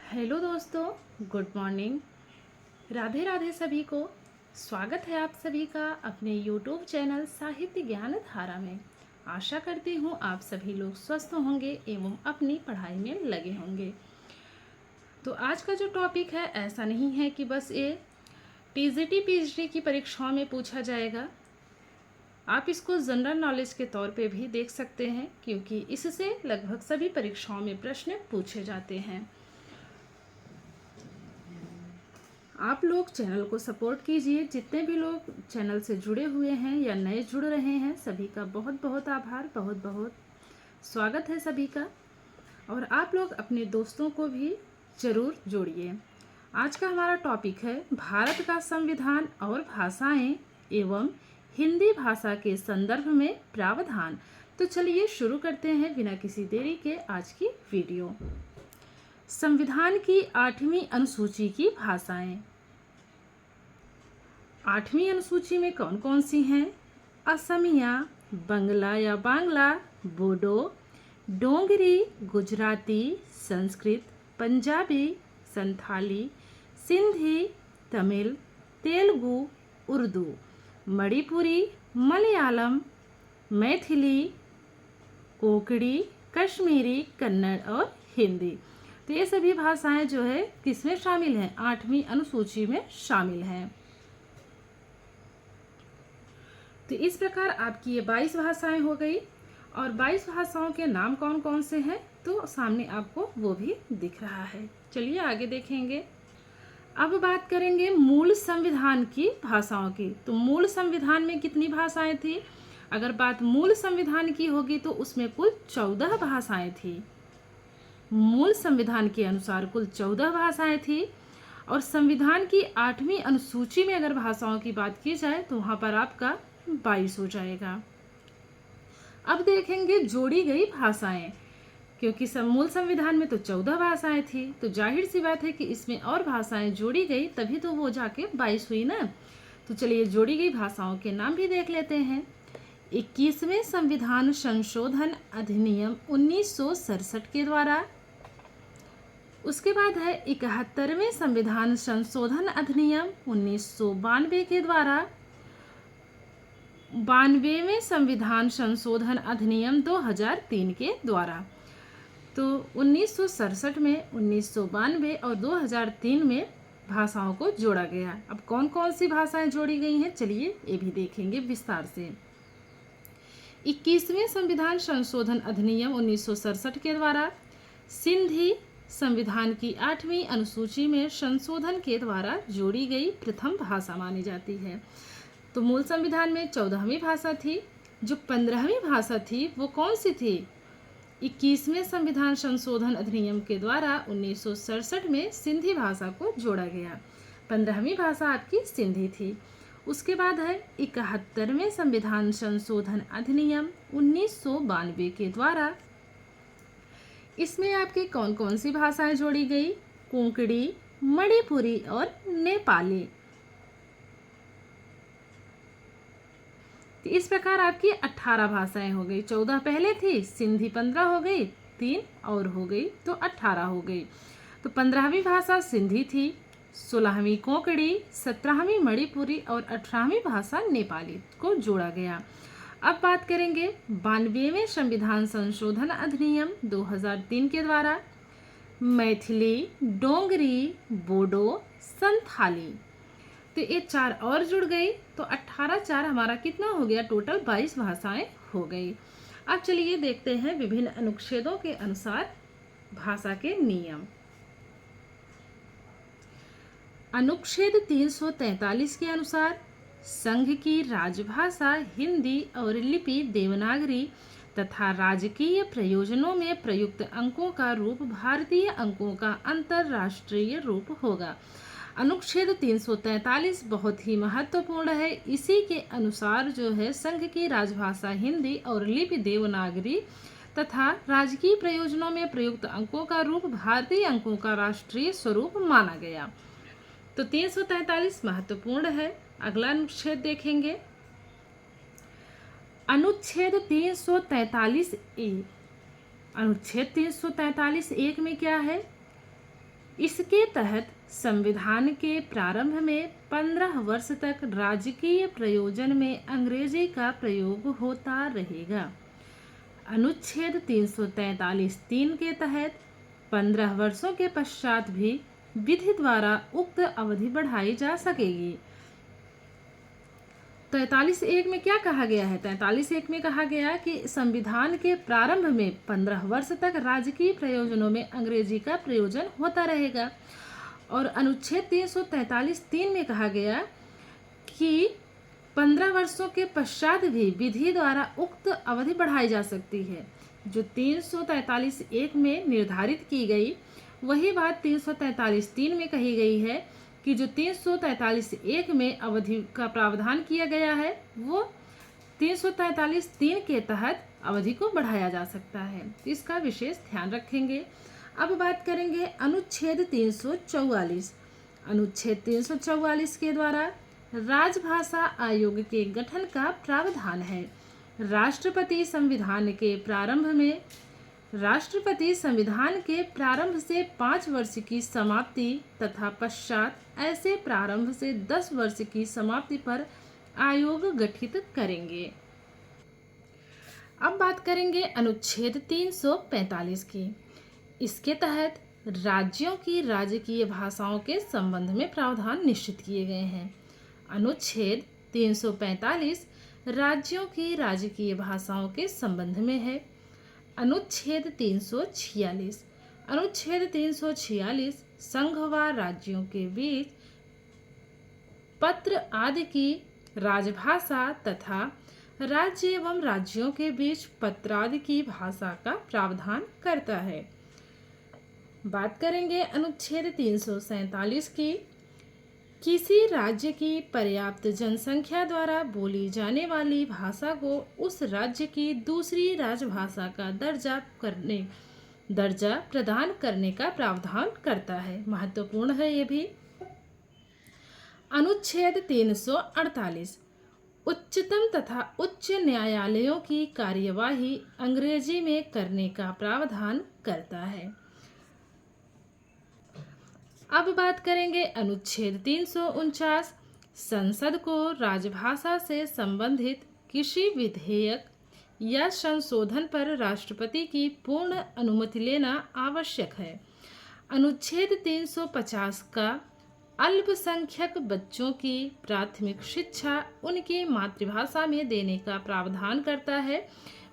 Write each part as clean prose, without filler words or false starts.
Hello दोस्तों, good morning. Radhe Radhe सभी को। स्वागत है आप सभी का अपने यूट्यूब चैनल साहित्य ज्ञान धारा में। आशा करती हूँ आप सभी लोग स्वस्थ होंगे एवं अपनी पढ़ाई में लगे होंगे। तो आज का जो टॉपिक है, ऐसा नहीं है कि बस ये टीजीटी पीएचडी की परीक्षाओं में पूछा जाएगा। आप इसको जनरल नॉलेज के तौर पे भी देख सकते हैं, क्योंकि इससे लगभग सभी परीक्षाओं में प्रश्न पूछे जाते हैं। आप लोग चैनल को सपोर्ट कीजिए। जितने भी लोग चैनल से जुड़े हुए हैं या नए जुड़ रहे हैं, सभी का बहुत बहुत आभार, बहुत बहुत स्वागत है सभी का। और आप लोग अपने दोस्तों को भी ज़रूर जोड़िए। आज का हमारा टॉपिक है भारत का संविधान और भाषाएं एवं हिंदी भाषा के संदर्भ में प्रावधान। तो चलिए शुरू करते हैं बिना किसी देरी के आज की वीडियो। संविधान की 8वीं अनुसूची की भाषाएं। 8वीं अनुसूची में कौन कौन सी हैं? असमिया, बंगला या बांग्ला, बोडो, डोंगरी, गुजराती, संस्कृत, पंजाबी, संथाली, सिंधी, तमिल, तेलुगु, उर्दू, मणिपुरी, मलयालम, मैथिली, कोंकणी, कश्मीरी, कन्नड़ और हिंदी। तो ये सभी भाषाएं जो है किसमें शामिल हैं? 8वीं अनुसूची में शामिल हैं। तो इस प्रकार आपकी ये 22 भाषाएं हो गई। और 22 भाषाओं के नाम कौन कौन से हैं तो सामने आपको वो भी दिख रहा है। चलिए आगे देखेंगे। अब बात करेंगे मूल संविधान की भाषाओं की। तो मूल संविधान में कितनी भाषाएं थी? अगर बात मूल संविधान की होगी तो उसमें कुल 14 भाषाएं थी। मूल संविधान के अनुसार कुल 14 भाषाएं थी। और संविधान की 8वीं अनुसूची में अगर भाषाओं की बात की जाए तो वहाँ पर आपका 22 हो जाएगा। अब देखेंगे जोड़ी गई भाषाएं, क्योंकि मूल संविधान में तो 14 भाषाएं थी, तो जाहिर सी बात है कि इसमें और भाषाएं जोड़ी गई, तभी तो वो जाके 22 हुई ना। तो चलिए जोड़ी गई भाषाओं के नाम भी देख लेते हैं। 21वें संविधान संशोधन अधिनियम 1967 के द्वारा। उसके बाद है 71वें संविधान संशोधन अधिनियम 1992 के द्वारा। 92वें संविधान संशोधन अधिनियम 2003 के द्वारा। तो 1967 में, 1992 और 2003 में भाषाओं को जोड़ा गया। अब कौन कौन सी भाषाएं जोड़ी गई हैं, चलिए ये भी देखेंगे विस्तार से। 21वें संविधान संशोधन अधिनियम 1967 के द्वारा सिंधी संविधान की 8वीं अनुसूची में संशोधन के द्वारा जोड़ी गई प्रथम भाषा मानी जाती है। तो मूल संविधान में 14वीं भाषा थी। जो 15वीं भाषा थी वो कौन सी थी? 21वें संविधान संशोधन अधिनियम के द्वारा 1967 में सिंधी भाषा को जोड़ा गया। 15वीं भाषा आपकी सिंधी थी। उसके बाद है 71वें संविधान संशोधन अधिनियम 1992 के द्वारा। इसमें आपकी कौन कौन सी भाषाएं जोड़ी गई? कोंकणी, मणिपुरी और नेपाली। तो इस प्रकार आपकी 18 भाषाएं हो गई। 14 पहले थी, सिंधी 15 हो गई, 3 और हो गई तो 18 हो गई। तो 15वीं भाषा सिंधी थी, 16वीं कोंकणी, 17वीं मणिपुरी और 18वीं भाषा नेपाली को जोड़ा गया। अब बात करेंगे 92वें संविधान संशोधन अधिनियम 2003 के द्वारा। मैथिली, डोंगरी, बोडो, संथाली। तो ये 4 और जुड़ गई, तो 18 4 हमारा कितना हो गया? टोटल 22 भाषाएं हो गई। अब चलिए देखते हैं विभिन्न अनुच्छेदों के अनुसार भाषा के नियम। अनुच्छेद 343 के अनुसार संघ की राजभाषा हिंदी और लिपि देवनागरी तथा राजकीय प्रयोजनों में प्रयुक्त अंकों का रूप भारतीय अंकों का अंतरराष्ट्रीय रूप होगा। अनुच्छेद 343 बहुत ही महत्वपूर्ण है। इसी के अनुसार जो है संघ की राजभाषा हिंदी और लिपि देवनागरी तथा राजकीय प्रयोजनों में प्रयुक्त अंकों का रूप भारतीय अंकों का राष्ट्रीय स्वरूप माना गया। तो 343 महत्वपूर्ण है। अगला अनुच्छेद देखेंगे, अनुच्छेद 343 ए। अनुच्छेद 343 एक में क्या है? इसके तहत संविधान के प्रारंभ में 15 वर्ष तक राजकीय प्रयोजन में अंग्रेजी का प्रयोग होता रहेगा। अनुच्छेद 343(3) के तहत 15 वर्षों के पश्चात भी विधि द्वारा उक्त अवधि बढ़ाई जा सकेगी। 43(1) में क्या कहा गया है? 43(1) में कहा गया कि संविधान के प्रारंभ में 15 वर्ष तक राजकीय प्रयोजनों में अंग्रेजी का प्रयोजन होता रहेगा। और अनुच्छेद 343(3) में कहा गया कि 15 वर्षों के पश्चात भी विधि द्वारा उक्त अवधि बढ़ाई जा सकती है। जो 343(1) में निर्धारित की गई वही बात 343(3) में कही गई है कि जो 343(1) में अवधि का प्रावधान किया गया है वो 343(3) के तहत अवधि को बढ़ाया जा सकता है। इसका विशेष ध्यान रखेंगे। अब बात करेंगे अनुच्छेद 344। अनुच्छेद 344 के द्वारा राजभाषा आयोग के गठन का प्रावधान है। राष्ट्रपति संविधान के प्रारंभ से 5 वर्ष की समाप्ति तथा पश्चात ऐसे प्रारंभ से 10 वर्ष की समाप्ति पर आयोग गठित करेंगे। अब बात करेंगे अनुच्छेद 345 की। इसके तहत राज्यों की राजकीय भाषाओं के संबंध में प्रावधान निश्चित किए गए हैं। अनुच्छेद 345 राज्यों की राजकीय भाषाओं के संबंध में है। अनुच्छेद 346 संघ व राज्यों के बीच पत्र आदि की राजभाषा तथा राज्य एवं राज्यों के बीच पत्र आदि की भाषा का प्रावधान करता है। बात करेंगे अनुच्छेद 347 की। किसी राज्य की पर्याप्त जनसंख्या द्वारा बोली जाने वाली भाषा को उस राज्य की दूसरी राजभाषा का दर्जा प्रदान करने का प्रावधान करता है। महत्वपूर्ण है ये भी। अनुच्छेद 348 उच्चतम तथा उच्च न्यायालयों की कार्यवाही अंग्रेजी में करने का प्रावधान करता है। अब बात करेंगे अनुच्छेद 349 संसद को राजभाषा से संबंधित किसी विधेयक या संशोधन पर राष्ट्रपति की पूर्ण अनुमति लेना आवश्यक है। अनुच्छेद 350 का अल्पसंख्यक बच्चों की प्राथमिक शिक्षा उनकी मातृभाषा में देने का प्रावधान करता है।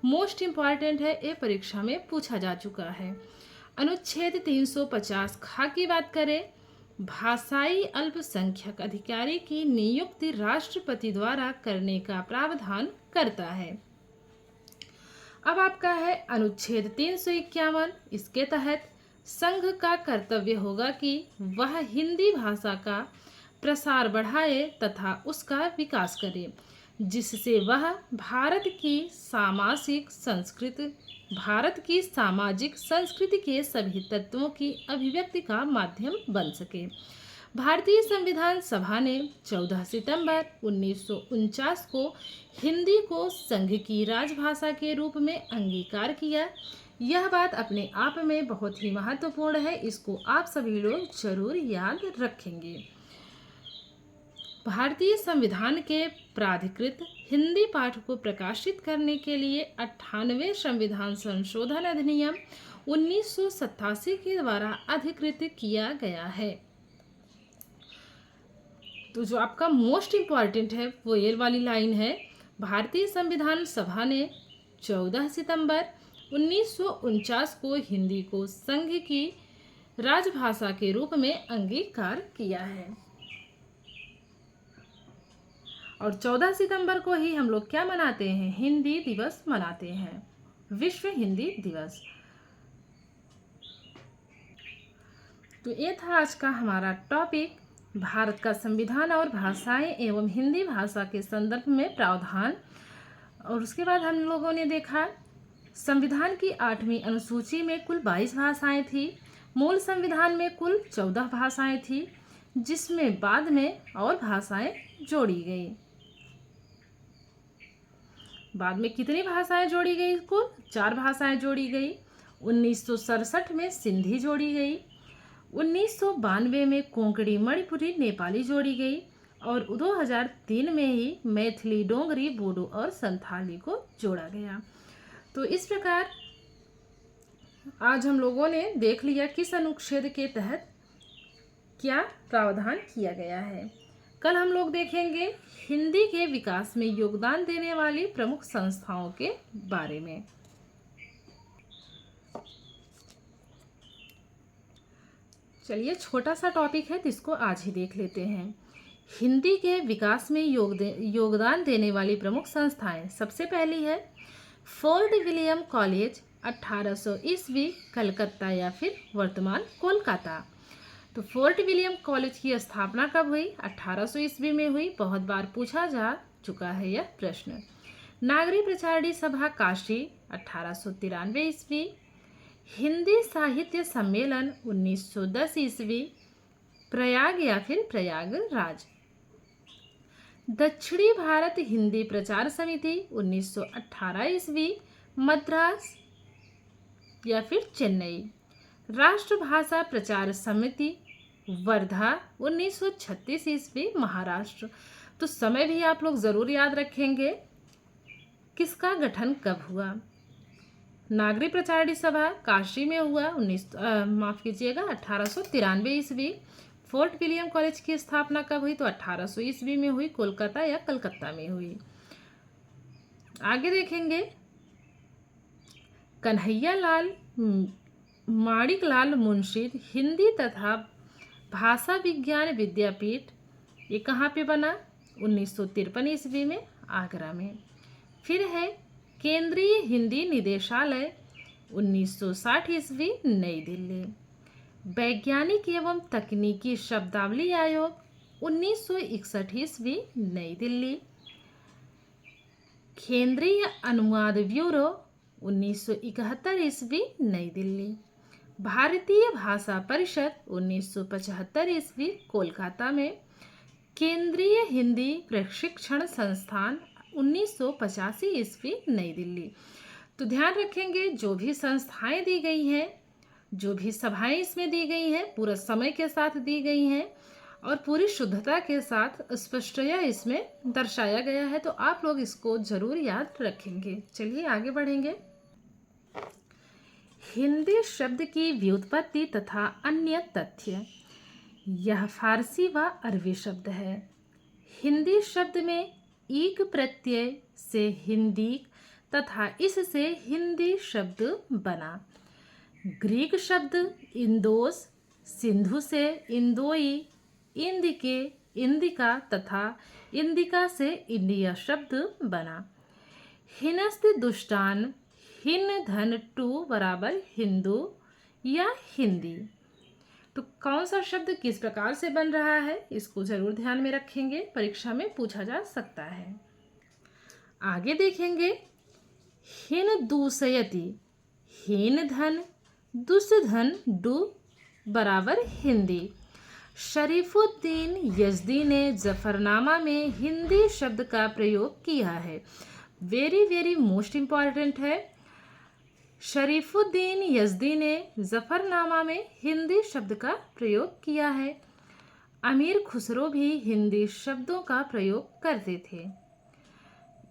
मोस्ट इम्पॉर्टेंट है, ये परीक्षा में पूछा जा चुका है। अनुच्छेद 350 खा की बात करें, भाषाई अल्पसंख्यक अधिकारी की नियुक्ति राष्ट्रपति द्वारा करने का प्रावधान करता है। अब आपका है अनुच्छेद 351। इसके तहत संघ का कर्तव्य होगा कि वह हिंदी भाषा का प्रसार बढ़ाए तथा उसका विकास करे, जिससे वह भारत की सामाजिक संस्कृति के सभी तत्वों की अभिव्यक्ति का माध्यम बन सके। भारतीय संविधान सभा ने 14 सितंबर 1949 को हिंदी को संघ की राजभाषा के रूप में अंगीकार किया। यह बात अपने आप में बहुत ही महत्वपूर्ण है, इसको आप सभी लोग जरूर याद रखेंगे। भारतीय संविधान के प्राधिकृत हिंदी पाठ को प्रकाशित करने के लिए 98वें संविधान संशोधन अधिनियम 1987 के द्वारा अधिकृत किया गया है। तो जो आपका मोस्ट इम्पॉर्टेंट है वो ये वाली लाइन है, भारतीय संविधान सभा ने 14 सितंबर 1949 को हिंदी को संघ की राजभाषा के रूप में अंगीकार किया है। और 14 सितंबर को ही हम लोग क्या मनाते हैं? हिंदी दिवस मनाते हैं, विश्व हिंदी दिवस। तो ये था आज का हमारा टॉपिक, भारत का संविधान और भाषाएं एवं हिंदी भाषा के संदर्भ में प्रावधान। और उसके बाद हम लोगों ने देखा संविधान की 8वीं अनुसूची में कुल 22 भाषाएं थी। मूल संविधान में कुल 14 भाषाएं थी, जिसमें बाद में और भाषाएं जोड़ी गई। बाद में कितनी भाषाएं जोड़ी गई? कुल 4 भाषाएं जोड़ी गई। 1967 में सिंधी जोड़ी गई। 1992 में कोंकणी मणिपुरी नेपाली जोड़ी गई और 2003 में ही मैथिली डोंगरी बोडो और संथाली को जोड़ा गया। तो इस प्रकार आज हम लोगों ने देख लिया किस अनुच्छेद के तहत क्या प्रावधान किया गया है। कल हम लोग देखेंगे हिंदी के विकास में योगदान देने वाली प्रमुख संस्थाओं के बारे में। चलिए छोटा सा टॉपिक है जिसको आज ही देख लेते हैं। हिंदी के विकास में योगदान देने वाली प्रमुख संस्थाएं। सबसे पहली है फोर्ट विलियम कॉलेज 1800 ईस्वी कलकत्ता या फिर वर्तमान कोलकाता। तो फोर्ट विलियम कॉलेज की स्थापना कब हुई? 1800 ईस्वी में हुई। बहुत बार पूछा जा चुका है यह प्रश्न। नागरी प्रचारणी सभा काशी 1893 ईस्वी। हिंदी साहित्य सम्मेलन 1910 ईस्वी प्रयाग या फिर प्रयागराज। दक्षिणी भारत हिंदी प्रचार समिति 1918 ईस्वी मद्रास या फिर चेन्नई। राष्ट्रभाषा प्रचार समिति वर्धा 1936 ईस्वी महाराष्ट्र। तो समय भी आप लोग जरूर याद रखेंगे किसका गठन कब हुआ। नागरी प्रचारणी सभा काशी में हुआ 1893 ईस्वी। फोर्ट विलियम कॉलेज की स्थापना कब हुई? तो 1800 ईस्वी में हुई, कोलकाता या कलकत्ता में हुई। आगे देखेंगे कन्हैया लाल माणिक लाल मुंशी हिंदी तथा भाषा विज्ञान विद्यापीठ, ये कहाँ पे बना? 1953 ईस्वी में आगरा में। फिर है केंद्रीय हिंदी निदेशालय 1960 ईस्वी नई दिल्ली। वैज्ञानिक एवं तकनीकी शब्दावली आयोग 1961 ईस्वी नई दिल्ली। केंद्रीय अनुवाद ब्यूरो 1971 ईस्वी नई दिल्ली। भारतीय भाषा परिषद 1975 ईस्वी कोलकाता में। केंद्रीय हिंदी प्रशिक्षण संस्थान 1985 ईस्वी नई दिल्ली। तो ध्यान रखेंगे जो भी संस्थाएं दी गई हैं, जो भी सभाएं इसमें दी गई हैं, पूरा समय के साथ दी गई हैं और पूरी शुद्धता के साथ स्पष्टतया इसमें दर्शाया गया है। तो आप लोग इसको जरूर याद रखेंगे। चलिए आगे बढ़ेंगे। हिंदी शब्द की व्युत्पत्ति तथा अन्य तथ्य। यह फारसी व अरबी शब्द है। हिंदी शब्द में ईक प्रत्यय से हिंदी तथा इससे हिंदी शब्द बना। ग्रीक शब्द इंदोस, सिंधु से इंदोई, इंदिके, इंदिका तथा इंदिका से इंडिया शब्द बना। हिनस्त दुष्टान हिन धन टू बराबर हिंदू या हिंदी। तो कौन सा शब्द किस प्रकार से बन रहा है इसको जरूर ध्यान में रखेंगे, परीक्षा में पूछा जा सकता है। आगे देखेंगे हिन दूसयति हिन धन दुष्धन डू बराबर हिंदी। शरीफुद्दीन यज़दी ने जफरनामा में हिंदी शब्द का प्रयोग किया है। वेरी वेरी मोस्ट इम्पॉर्टेंट है। शरीफुद्दीन यज़दी ने जफरनामा में हिंदी शब्द का प्रयोग किया है। अमीर खुसरो भी हिंदी शब्दों का प्रयोग करते थे।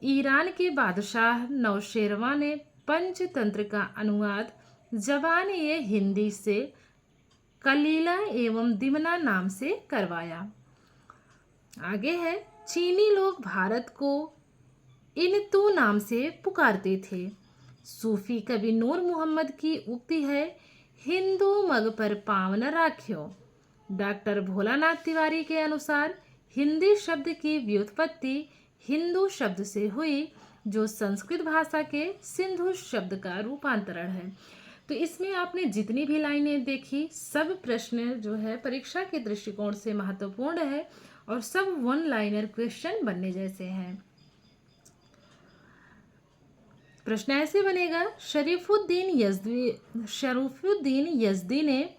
ईरान के बादशाह नौशेरवा ने पंचतंत्र का अनुवाद जबान ए हिंदी से कलीला एवं दिमना नाम से करवाया। आगे है चीनी लोग भारत को इनतू नाम से पुकारते थे। सूफी कवि नूर मोहम्मद की उक्ति है हिंदू मग पर पाँव न राख्यो। डॉक्टर भोलानाथ तिवारी के अनुसार हिंदी शब्द की व्युत्पत्ति हिंदू शब्द से हुई जो संस्कृत भाषा के सिंधु शब्द का रूपांतरण है। तो इसमें आपने जितनी भी लाइनें देखी सब प्रश्न जो है परीक्षा के दृष्टिकोण से महत्वपूर्ण है और सब वन लाइनर क्वेश्चन बनने जैसे हैं। प्रश्न ऐसे बनेगा शरीफुद्दीन यज़दी ने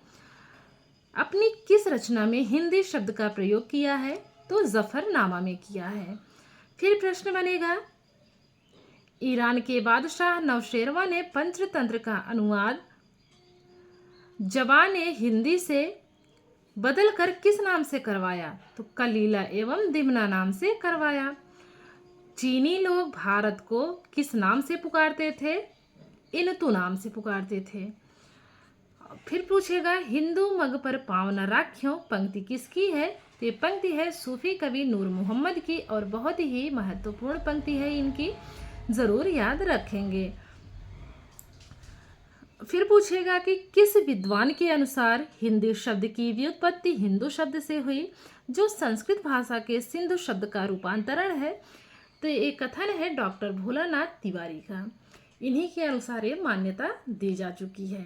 अपनी किस रचना में हिंदी शब्द का प्रयोग किया है? तो जफरनामा में किया है। फिर प्रश्न बनेगा ईरान के बादशाह नौशेरवा ने पंचतंत्र का अनुवाद जबान हिंदी से बदल कर किस नाम से करवाया? तो कलीला एवं दिमना नाम से करवाया। चीनी लोग भारत को किस नाम से पुकारते थे? इनतु नाम से पुकारते थे। फिर पूछेगा हिंदू मग पर पाँव न राख्यों पंक्ति किसकी है? तो ये पंक्ति है सूफी कवि नूर मोहम्मद की और बहुत ही महत्वपूर्ण पंक्ति है, इनकी जरूर याद रखेंगे। फिर पूछेगा कि किस विद्वान के अनुसार हिंदी शब्द की व्युत्पत्ति हिंदू शब्द से हुई जो संस्कृत भाषा के सिंधु शब्द का रूपांतरण है? तो ये कथन है डॉक्टर भोलानाथ तिवारी का। इन्हीं के अनुसार ये मान्यता दी जा चुकी है।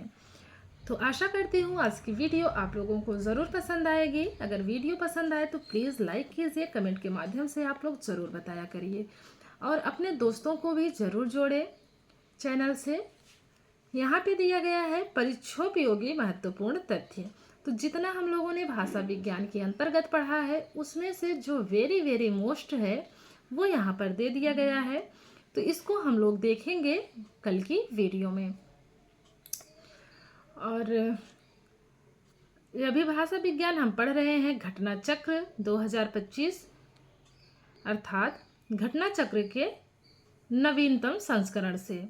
तो आशा करती हूँ आज की वीडियो आप लोगों को ज़रूर पसंद आएगी। अगर वीडियो पसंद आए तो प्लीज़ लाइक कीजिए, कमेंट के माध्यम से आप लोग ज़रूर बताया करिए और अपने दोस्तों को भी ज़रूर जोड़े चैनल से। यहाँ पे दिया गया है परिक्षोपयोगी महत्वपूर्ण तथ्य। तो जितना हम लोगों ने भाषा विज्ञान के अंतर्गत पढ़ा है उसमें से जो वेरी वेरी मोस्ट है वो यहाँ पर दे दिया गया है। तो इसको हम लोग देखेंगे कल की वीडियो में। और अभी भाषा विज्ञान हम पढ़ रहे हैं घटना चक्र 2025 अर्थात घटना चक्र के नवीनतम संस्करण से।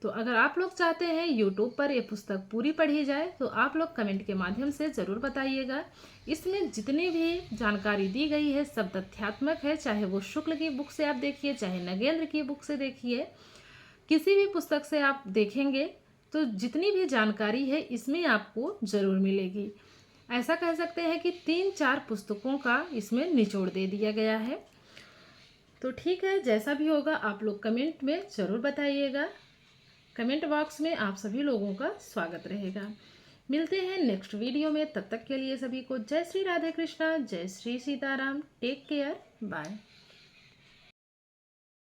तो अगर आप लोग चाहते हैं यूट्यूब पर ये पुस्तक पूरी पढ़ी जाए तो आप लोग कमेंट के माध्यम से ज़रूर बताइएगा। इसमें जितनी भी जानकारी दी गई है सब तथ्यात्मक है, चाहे वो शुक्ल की बुक से आप देखिए चाहे नगेंद्र की बुक से देखिए, किसी भी पुस्तक से आप देखेंगे तो जितनी भी जानकारी है इसमें आपको ज़रूर मिलेगी। ऐसा कह सकते हैं कि 3-4 पुस्तकों का इसमें निचोड़ दे दिया गया है। तो ठीक है, जैसा भी होगा आप लोग कमेंट में ज़रूर बताइएगा। कमेंट बॉक्स में आप सभी लोगों का स्वागत रहेगा। मिलते हैं नेक्स्ट वीडियो में, तब तक के लिए सभी को जय श्री राधे कृष्णा, जय Shri Sitaram, take care, bye.